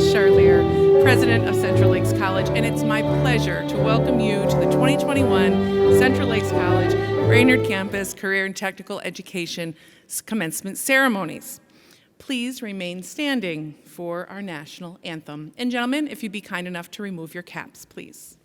Charlier, President of Central Lakes College, and it's my pleasure to welcome you to the 2021 Central Lakes College Brainerd Campus Career and Technical Education Commencement ceremonies. Please remain standing for our national anthem. And gentlemen, if you'd be kind enough to remove your caps, please.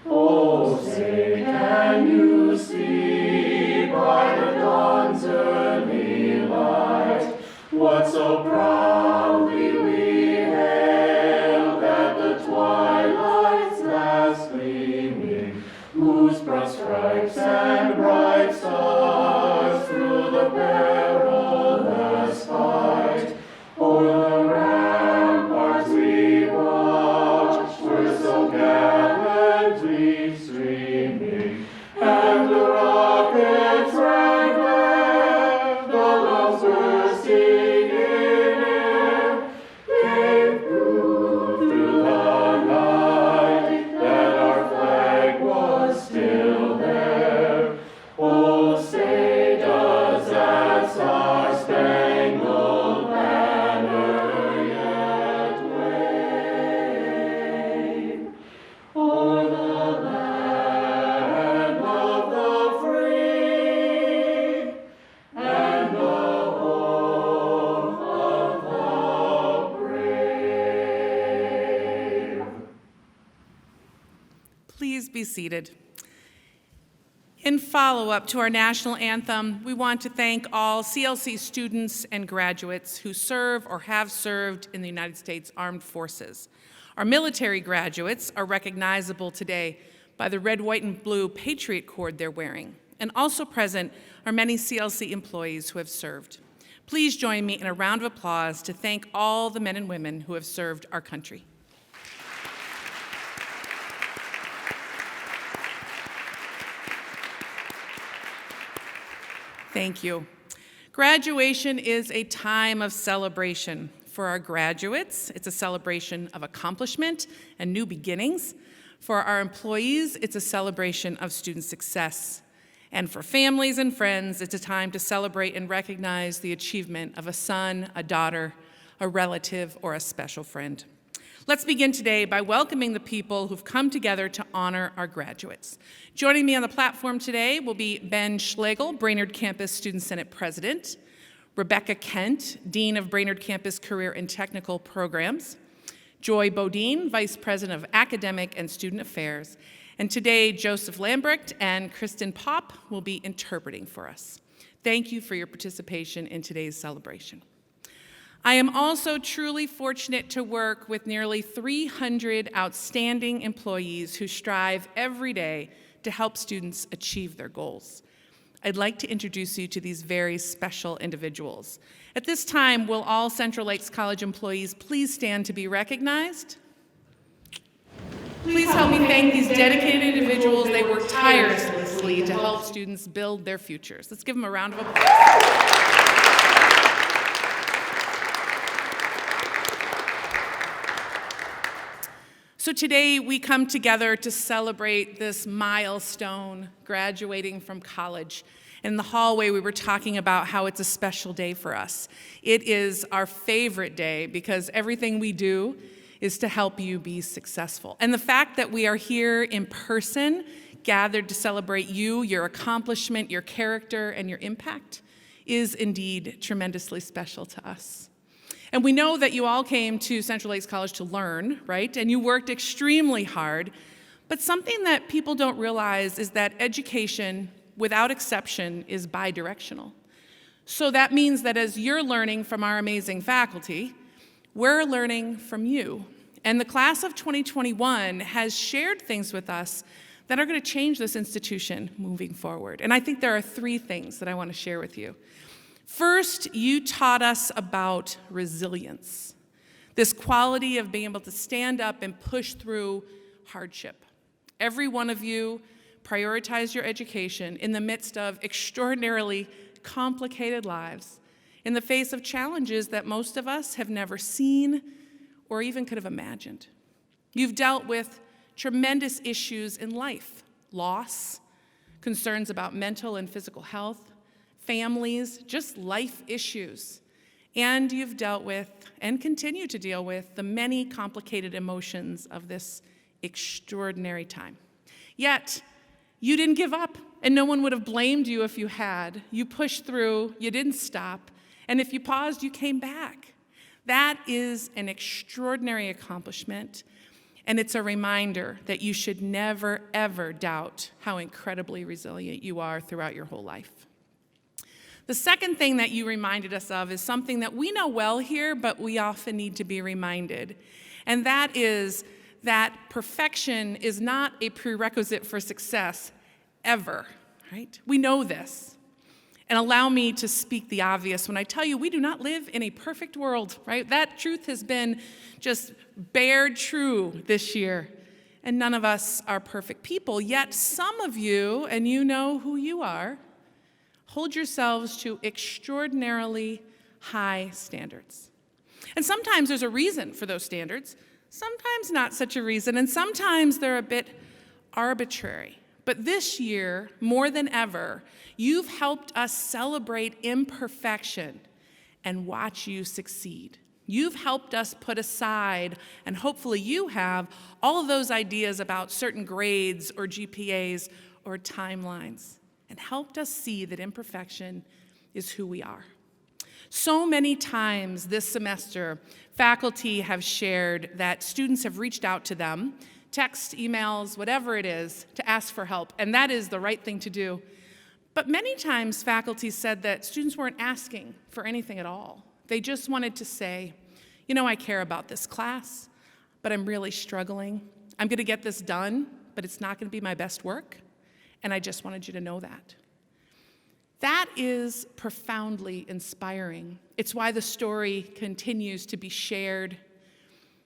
Oh, say, can you see by the dawn's early light what so proudly we hailed at the twilight's last gleaming, whose broad stripes and bright stars through the perilous fight o'er the ramparts we watched were so gallantly streaming, and the rockets rang there, the guns bursting in air, gave proof through the night that our flag was still there. Oh, say does that star-spangled banner yet wave o'er the land of the free and the home of the brave? Please be seated. In follow-up to our national anthem, we want to thank all CLC students and graduates who serve or have served in the United States Armed Forces. Our military graduates are recognizable today by the red, white, and blue Patriot cord they're wearing. And also present are many CLC employees who have served. Please join me in a round of applause to thank all the men and women who have served our country. Thank you. Graduation is a time of celebration. For our graduates, it's a celebration of accomplishment and new beginnings. For our employees, it's a celebration of student success. And for families and friends, it's a time to celebrate and recognize the achievement of a son, a daughter, a relative, or a special friend. Let's begin today by welcoming the people who've come together to honor our graduates. Joining me on the platform today will be Ben Schlegel, Brainerd Campus Student Senate President, Rebecca Kent, Dean of Brainerd Campus Career and Technical Programs, Joy Bodine, Vice President of Academic and Student Affairs, and today Joseph Lambrecht and Kristen Popp will be interpreting for us. Thank you for your participation in today's celebration. I am also truly fortunate to work with nearly 300 outstanding employees who strive every day to help students achieve their goals. I'd like to introduce you to these very special individuals. At this time, will all Central Lakes College employees please stand to be recognized? Please help me thank these dedicated individuals. They work tirelessly to help students build their futures. Let's give them a round of applause. So today we come together to celebrate this milestone, graduating from college. In the hallway we were talking about how it's a special day for us. It is our favorite day because everything we do is to help you be successful. And the fact that we are here in person, gathered to celebrate you, your accomplishment, your character, and your impact is indeed tremendously special to us. And we know that you all came to Central Lakes College to learn, right? And you worked extremely hard. But something that people don't realize is that education, without exception, is bidirectional. So that means that as you're learning from our amazing faculty, we're learning from you. And the class of 2021 has shared things with us that are going to change this institution moving forward. And I think there are 3 things that I want to share with you. First, you taught us about resilience, this quality of being able to stand up and push through hardship. Every one of you prioritized your education in the midst of extraordinarily complicated lives, in the face of challenges that most of us have never seen or even could have imagined. You've dealt with tremendous issues in life, loss, concerns about mental and physical health, families, just life issues. And you've dealt with and continue to deal with the many complicated emotions of this extraordinary time. Yet, you didn't give up, and no one would have blamed you if you had. You pushed through, you didn't stop, and if you paused, you came back. That is an extraordinary accomplishment, and it's a reminder that you should never, ever doubt how incredibly resilient you are throughout your whole life. The second thing that you reminded us of is something that we know well here, but we often need to be reminded, and that is that perfection is not a prerequisite for success, ever, right? We know this. And allow me to speak the obvious when I tell you we do not live in a perfect world, right? That truth has been just bared true this year. And none of us are perfect people, yet some of you, and you know who you are, hold yourselves to extraordinarily high standards. And sometimes there's a reason for those standards, sometimes not such a reason, and sometimes they're a bit arbitrary. But this year, more than ever, you've helped us celebrate imperfection and watch you succeed. You've helped us put aside, and hopefully you have, all of those ideas about certain grades or GPAs or timelines, and helped us see that imperfection is who we are. So many times this semester, faculty have shared that students have reached out to them, text, emails, whatever it is, to ask for help, and that is the right thing to do. But many times faculty said that students weren't asking for anything at all. They just wanted to say, you know, I care about this class, but I'm really struggling. I'm going to get this done, but it's not going to be my best work. And I just wanted you to know that. That is profoundly inspiring. It's why the story continues to be shared.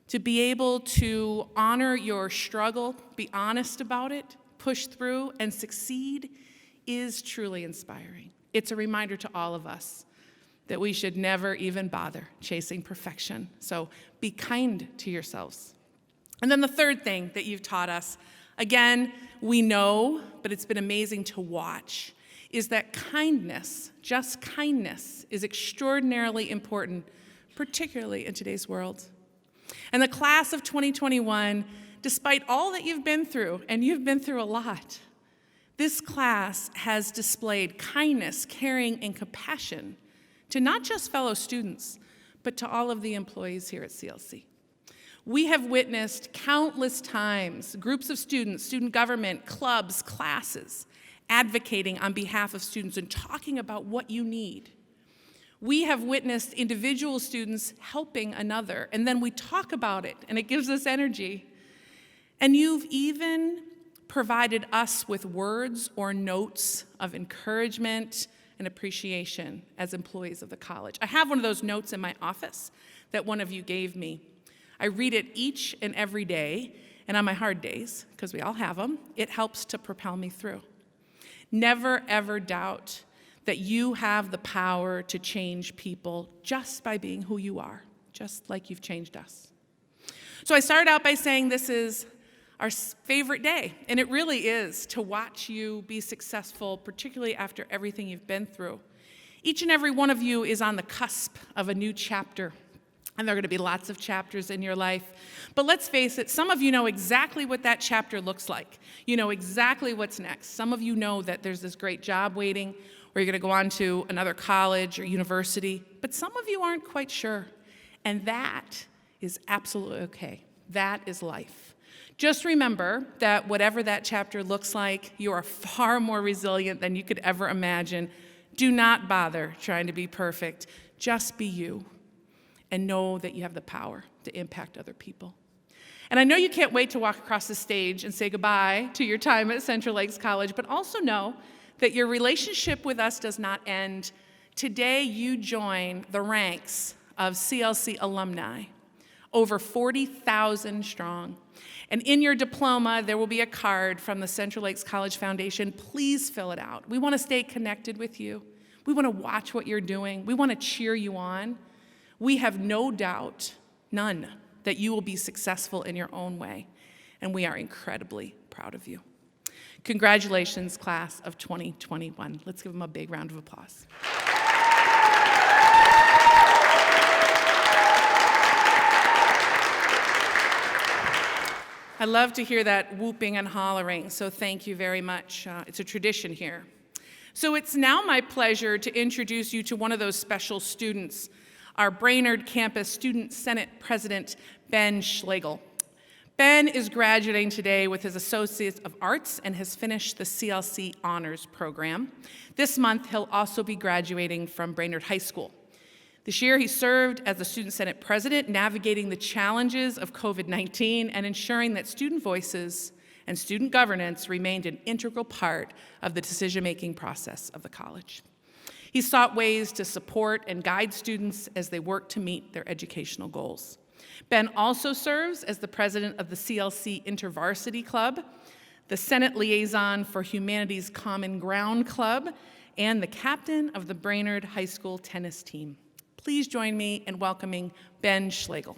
To be able to honor your struggle, be honest about it, push through, and succeed is truly inspiring. It's a reminder to all of us that we should never even bother chasing perfection. So be kind to yourselves. And then the third thing that you've taught us, again, we know, but it's been amazing to watch, is that kindness, just kindness, is extraordinarily important, particularly in today's world. And the class of 2021, despite all that you've been through, and you've been through a lot, this class has displayed kindness, caring, and compassion to not just fellow students, but to all of the employees here at CLC. We have witnessed countless times groups of students, student government, clubs, classes, advocating on behalf of students and talking about what you need. We have witnessed individual students helping another, and then we talk about it, and it gives us energy. And you've even provided us with words or notes of encouragement and appreciation as employees of the college. I have one of those notes in my office that one of you gave me. I read it each and every day, and on my hard days, because we all have them, it helps to propel me through. Never, ever doubt that you have the power to change people just by being who you are, just like you've changed us. So I started out by saying this is our favorite day, and it really is, to watch you be successful, particularly after everything you've been through. Each and every one of you is on the cusp of a new chapter. And there are going to be lots of chapters in your life. But let's face it, some of you know exactly what that chapter looks like. You know exactly what's next. Some of you know that there's this great job waiting, or you're going to go on to another college or university. But some of you aren't quite sure. And that is absolutely okay. That is life. Just remember that whatever that chapter looks like, you are far more resilient than you could ever imagine. Do not bother trying to be perfect. Just be you. And know that you have the power to impact other people. And I know you can't wait to walk across the stage and say goodbye to your time at Central Lakes College, but also know that your relationship with us does not end. Today, you join the ranks of CLC alumni, over 40,000 strong. And in your diploma, there will be a card from the Central Lakes College Foundation. Please fill it out. We want to stay connected with you. We want to watch what you're doing. We want to cheer you on. We have no doubt, none, that you will be successful in your own way, and we are incredibly proud of you. Congratulations, class of 2021. Let's give them a big round of applause. I love to hear that whooping and hollering, so thank you very much. It's a tradition here. So it's now my pleasure to introduce you to one of those special students, our Brainerd Campus Student Senate President, Ben Schlegel. Ben is graduating today with his Associate of Arts and has finished the CLC Honors Program. This month, he'll also be graduating from Brainerd High School. This year, he served as the Student Senate President, navigating the challenges of COVID-19 and ensuring that student voices and student governance remained an integral part of the decision-making process of the college. He sought ways to support and guide students as they work to meet their educational goals. Ben also serves as the president of the CLC InterVarsity Club, the Senate Liaison for Humanities Common Ground Club, and the captain of the Brainerd High School tennis team. Please join me in welcoming Ben Schlegel.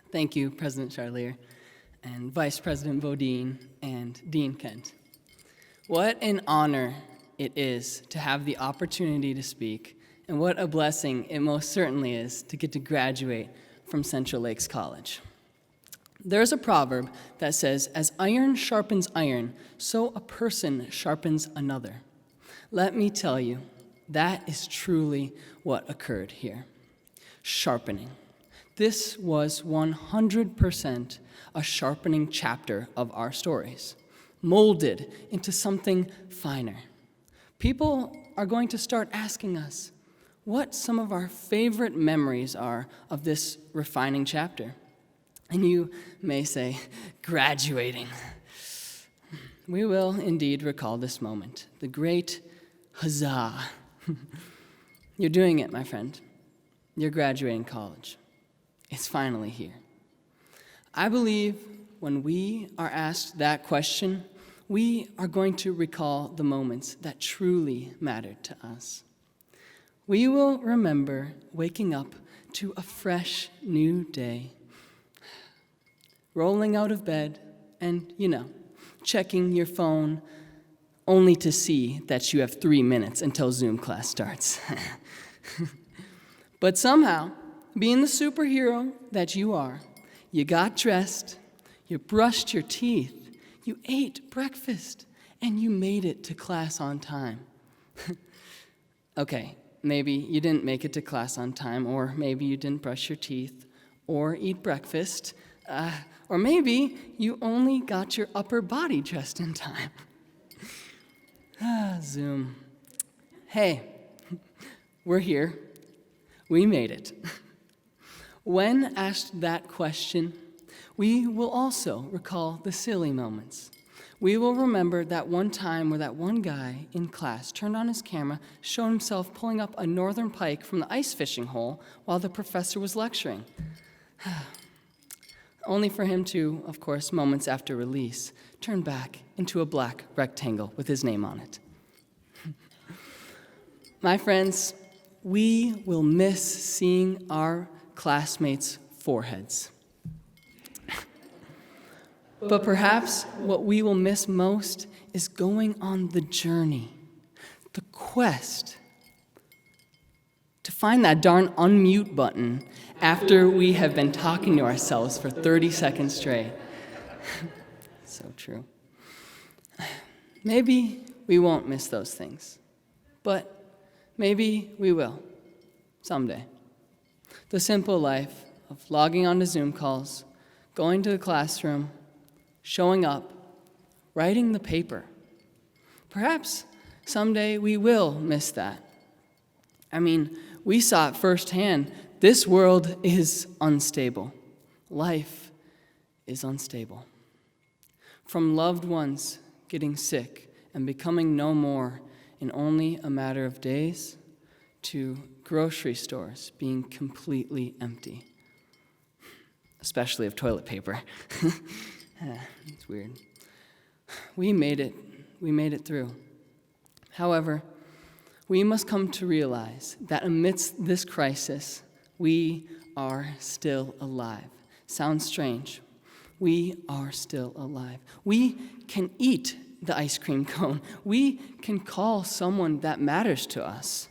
Thank you, President Charlier, and Vice President Bodine, and Dean Kent. What an honor it is to have the opportunity to speak, and what a blessing it most certainly is to get to graduate from Central Lakes College. There's a proverb that says, "As iron sharpens iron, so a person sharpens another." Let me tell you, that is truly what occurred here. Sharpening. This was 100% a sharpening chapter of our stories, molded into something finer. People are going to start asking us what some of our favorite memories are of this refining chapter. And you may say, graduating. We will indeed recall this moment, the great huzzah. You're doing it, my friend. You're graduating college. It's finally here. I believe when we are asked that question, we are going to recall the moments that truly mattered to us. We will remember waking up to a fresh new day, rolling out of bed and, checking your phone only to see that you have 3 minutes until Zoom class starts. But somehow, being the superhero that you are, you got dressed, you brushed your teeth, you ate breakfast, and you made it to class on time. Okay, maybe you didn't make it to class on time, or maybe you didn't brush your teeth or eat breakfast, or maybe you only got your upper body dressed in time. Zoom. Hey, we're here. We made it. When asked that question, we will also recall the silly moments. We will remember that one time where that one guy in class turned on his camera, showed himself pulling up a northern pike from the ice fishing hole while the professor was lecturing. Only for him to, of course, moments after release, turn back into a black rectangle with his name on it. My friends, we will miss seeing our classmates' foreheads. But perhaps what we will miss most is going on the journey, the quest, to find that darn unmute button after we have been talking to ourselves for 30 seconds straight. So true. Maybe we won't miss those things, but maybe we will, someday. The simple life of logging onto Zoom calls, going to the classroom, showing up, writing the paper. Perhaps someday we will miss that. I mean, we saw it firsthand. This world is unstable. Life is unstable. From loved ones getting sick and becoming no more, in only a matter of days to grocery stores being completely empty, especially of toilet paper. It's weird. We made it. We made it through. However, we must come to realize that amidst this crisis, we are still alive. Sounds strange. We are still alive. We can eat the ice cream cone. We can call someone that matters to us.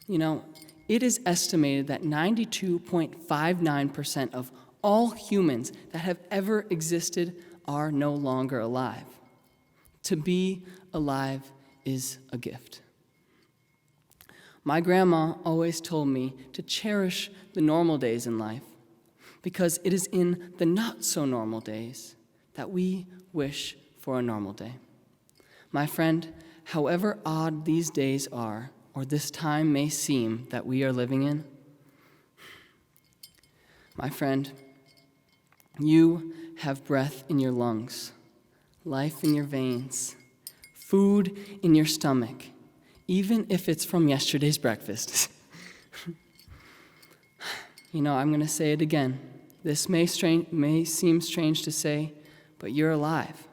You know, it is estimated that 92.59% of all humans that have ever existed are no longer alive. To be alive is a gift. My grandma always told me to cherish the normal days in life because it is in the not-so-normal days that we wish for a normal day. My friend, however odd these days are, or this time may seem that we are living in, my friend, you have breath in your lungs, life in your veins, food in your stomach, even if it's from yesterday's breakfast. You know, I'm going to say it again. This may seem strange to say, but you're alive.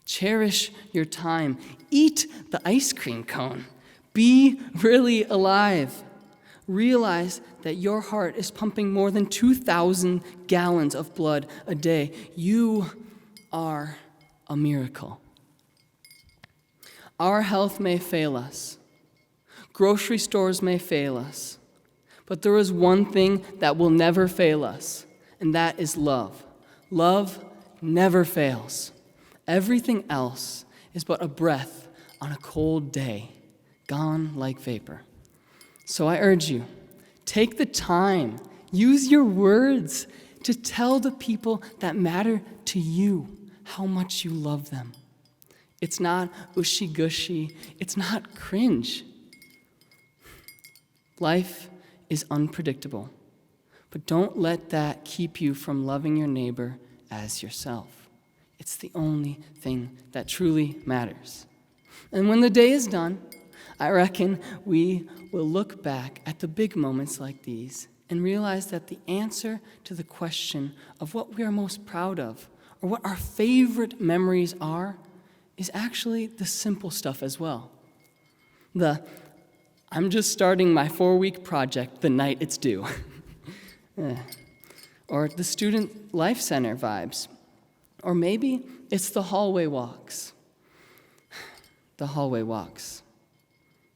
Cherish your time. Eat the ice cream cone. Be really alive. Realize that your heart is pumping more than 2,000 gallons of blood a day. You are a miracle. Our health may fail us. Grocery stores may fail us. But there is one thing that will never fail us, and that is love. Love never fails. Everything else is but a breath on a cold day, gone like vapor. So I urge you, take the time, use your words to tell the people that matter to you how much you love them. It's not ushy-gushy, it's not cringe. Life is unpredictable, but don't let that keep you from loving your neighbor as yourself. It's the only thing that truly matters. And when the day is done, I reckon we will look back at the big moments like these and realize that the answer to the question of what we are most proud of or what our favorite memories are is actually the simple stuff as well. I'm just starting my 4-week project the night it's due. Or the Student Life Center vibes. Or maybe it's the hallway walks. The hallway walks.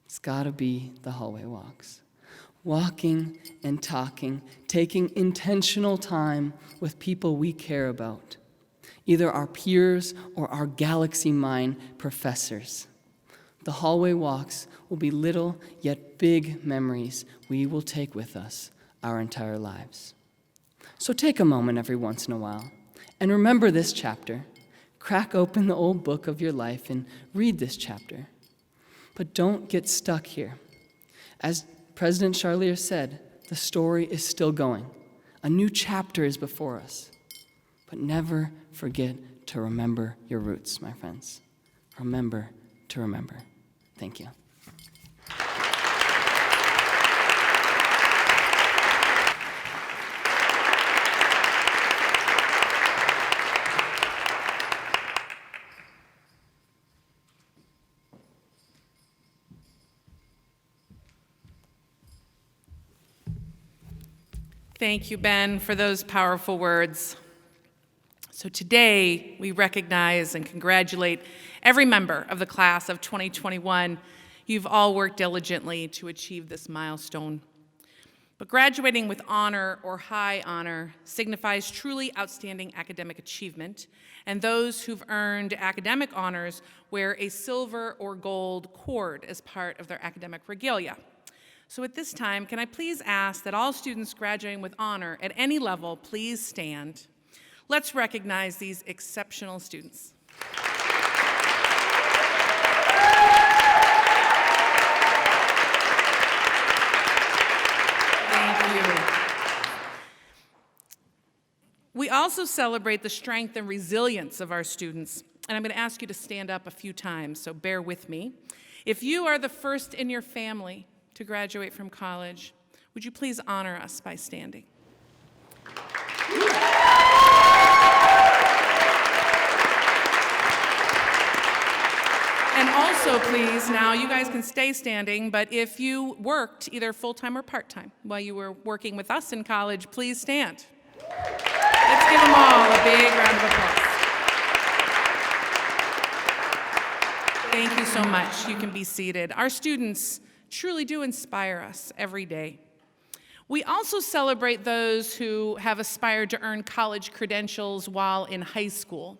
It's gotta be the hallway walks. Walking and talking, taking intentional time with people we care about, either our peers or our galaxy mind professors. The hallway walks will be little yet big memories we will take with us our entire lives. So take a moment every once in a while and remember this chapter. Crack open the old book of your life and read this chapter. But don't get stuck here. As President Charlier said, the story is still going. A new chapter is before us. But never forget to remember your roots, my friends. Remember to remember. Thank you. Thank you, Ben, for those powerful words. So today, we recognize and congratulate every member of the class of 2021. You've all worked diligently to achieve this milestone. But graduating with honor or high honor signifies truly outstanding academic achievement, and those who've earned academic honors wear a silver or gold cord as part of their academic regalia. So at this time, can I please ask that all students graduating with honor at any level please stand. Let's recognize these exceptional students. Thank you. We also celebrate the strength and resilience of our students, and I'm going to ask you to stand up a few times, so bear with me. If you are the first in your family to graduate from college, would you please honor us by standing? And also, please, now you guys can stay standing, but if you worked either full-time or part-time while you were working with us in college, please stand. Let's give them all a big round of applause. Thank you so much. You can be seated. Our students truly do inspire us every day. We also celebrate those who have aspired to earn college credentials while in high school.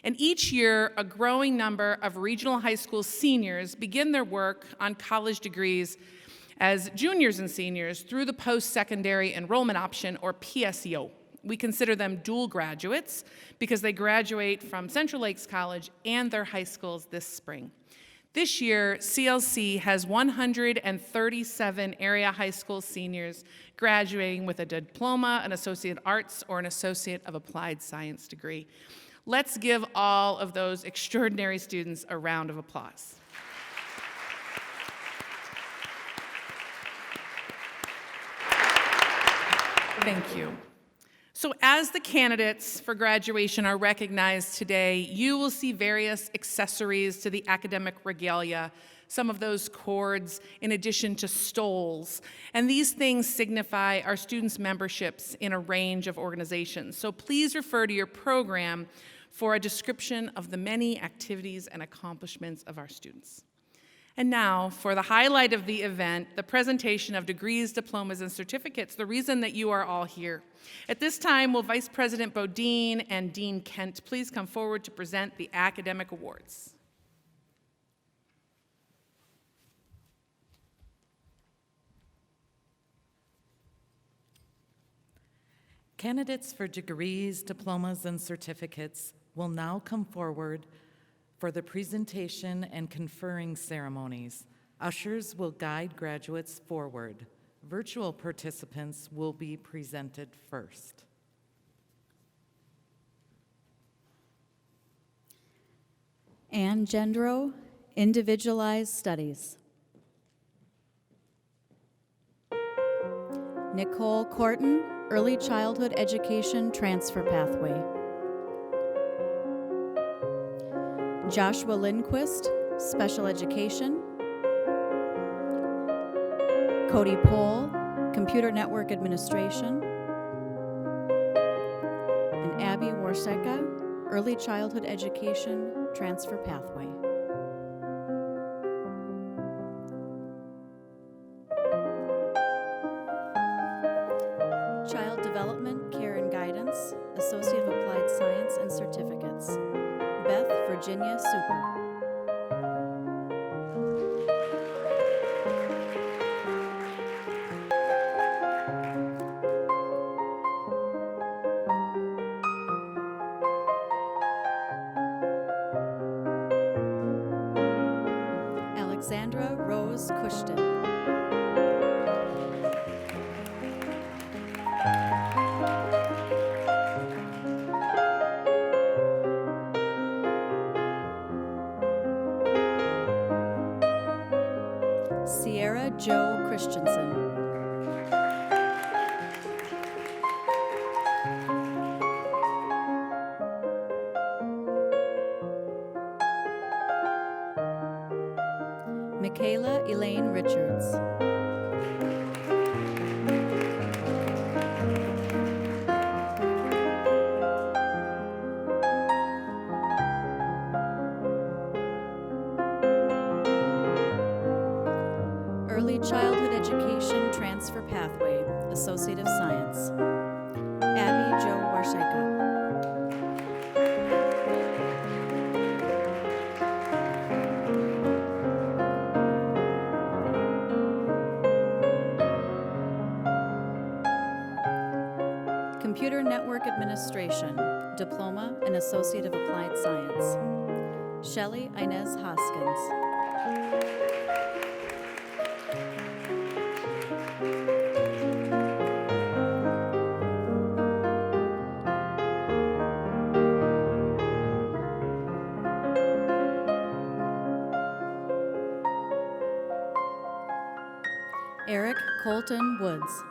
And each year, a growing number of regional high school seniors begin their work on college degrees as juniors and seniors through the post-secondary enrollment option, or PSEO. We consider them dual graduates because they graduate from Central Lakes College and their high schools this spring. This year, CLC has 137 area high school seniors graduating with a diploma, an Associate of Arts, or an Associate of Applied Science degree. Let's give all of those extraordinary students a round of applause. Thank you. So as the candidates for graduation are recognized today, you will see various accessories to the academic regalia, some of those cords in addition to stoles. And these things signify our students' memberships in a range of organizations. So please refer to your program for a description of the many activities and accomplishments of our students. And now, for the highlight of the event, the presentation of degrees, diplomas, and certificates, the reason that you are all here. At this time, will Vice President Bodine and Dean Kent please come forward to present the academic awards. Candidates for degrees, diplomas, and certificates will now come forward for the presentation and conferring ceremonies. Ushers will guide graduates forward. Virtual participants will be presented first. Ann Gendro, Individualized Studies. Nicole Corton, Early Childhood Education Transfer Pathway. Joshua Lindquist, Special Education. Cody Pohl, Computer Network Administration. And Abby Warseka, Early Childhood Education Transfer Pathway. Child Development, Care and Guidance, Associate of Applied Science and Certificates. Beth Virginia Super. Alexandra Rose Cushton. Sierra Jo Christensen. Michaela Elaine Richards. Early Childhood Education Transfer Pathway, Associate of Science. Abby Jo Warseka. Computer Network Administration, Diploma and Associate of Applied Science. Shelley Inez Hoskins. Eric Colton Woods.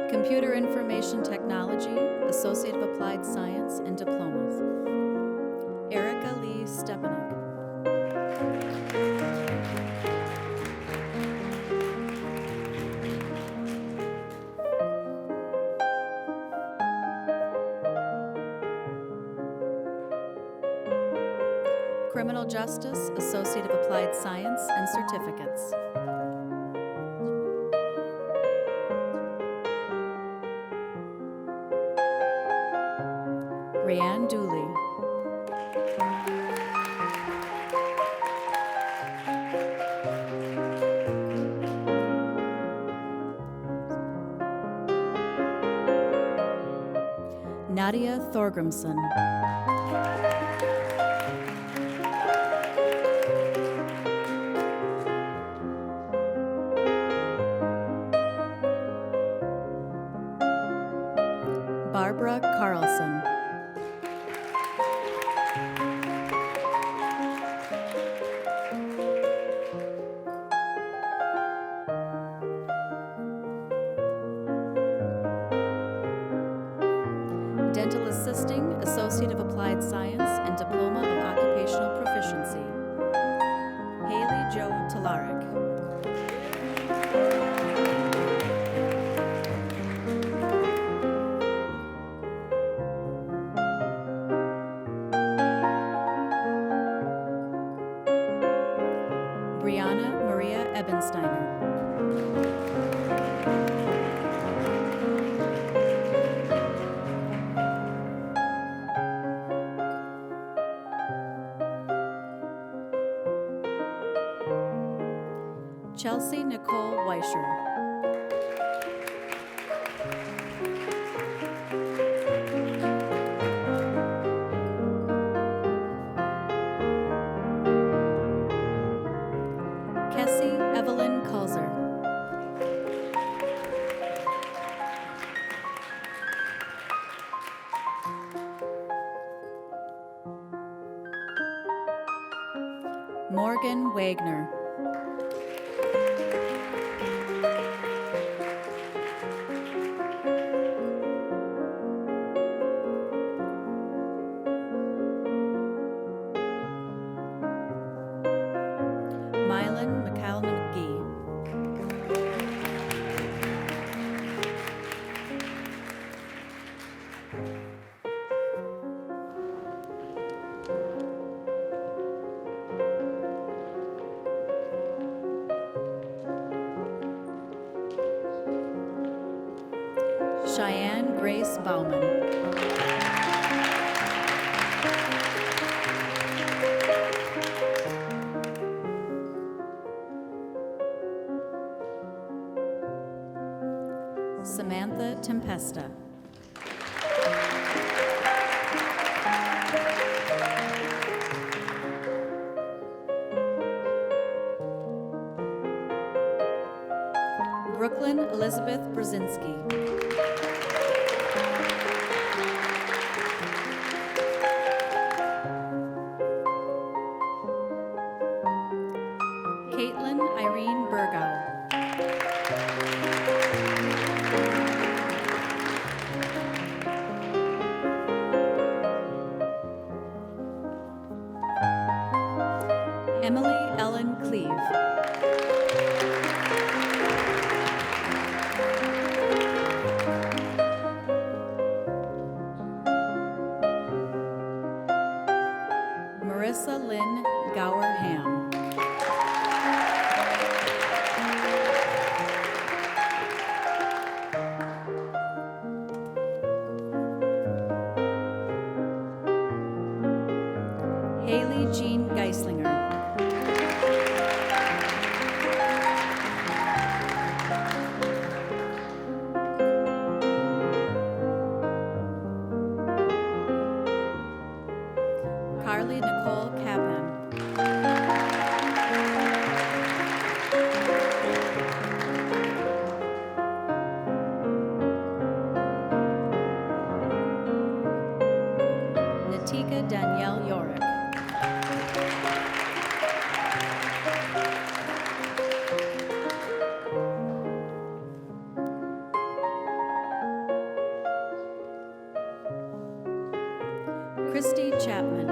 Computer Information Technology, Associate of Applied Science, and Diploma. Erica Lee Stepanek. Criminal Justice, Associate of Applied Science, and Certificates. Rayanne Dooley. Nadia Thorgrimson. Barbara Carlson. Dental Assisting, Associate of Applied Science, and Diploma of Occupational Proficiency. Haley Jo Talarik. Brianna Maria Ebensteiner. Chelsea Nicole Weischer. Kessie Evelyn Kulzer. Morgan Wagner. Mylan McCallum-McGee. Cheyenne Grace Bauman. Samantha Tempesta. Brooklyn Elizabeth Brzezinski. Caitlin Irene Burgow. Emily Ellen Cleve. Marissa Lynn Gower Ham. Haley Jean Geislinger. Alyssa Danielle Yorick. Christy Chapman.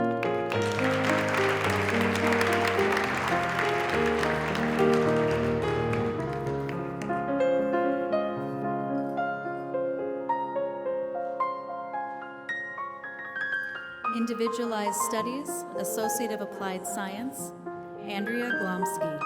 Individualized Studies, Associate of Applied Science, Andrea Glomsky.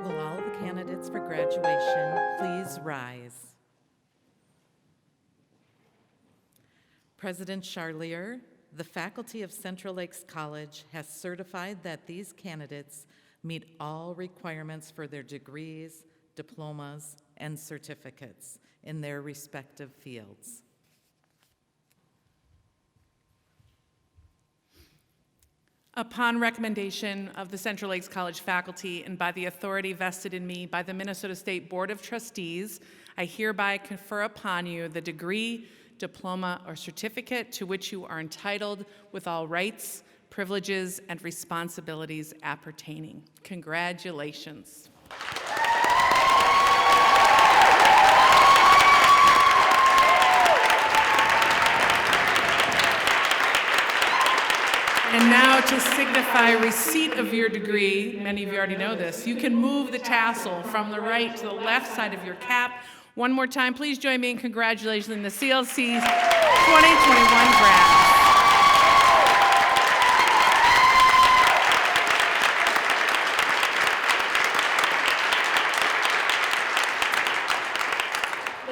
Will all the candidates for graduation please rise? President Charlier, the faculty of Central Lakes College has certified that these candidates meet all requirements for their degrees, diplomas, and certificates in their respective fields. Upon recommendation of the Central Lakes College faculty and by the authority vested in me by the Minnesota State Board of Trustees, I hereby confer upon you the degree, diploma, or certificate to which you are entitled with all rights, privileges, and responsibilities appertaining. Congratulations. And now to signify receipt of your degree, many of you already know this, you can move the tassel from the right to the left side of your cap. One more time, please join me in congratulating the CLC's 2021 grads.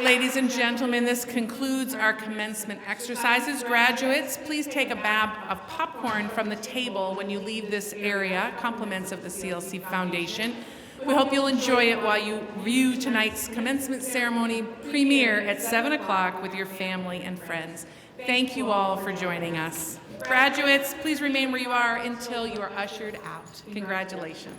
Ladies and gentlemen, this concludes our commencement exercises. Graduates, please take a bag of popcorn from the table when you leave this area, compliments of the CLC Foundation. We hope you'll enjoy it while you view tonight's commencement ceremony premiere at 7 o'clock with your family and friends. Thank you all for joining us. Graduates, please remain where you are until you are ushered out. Congratulations.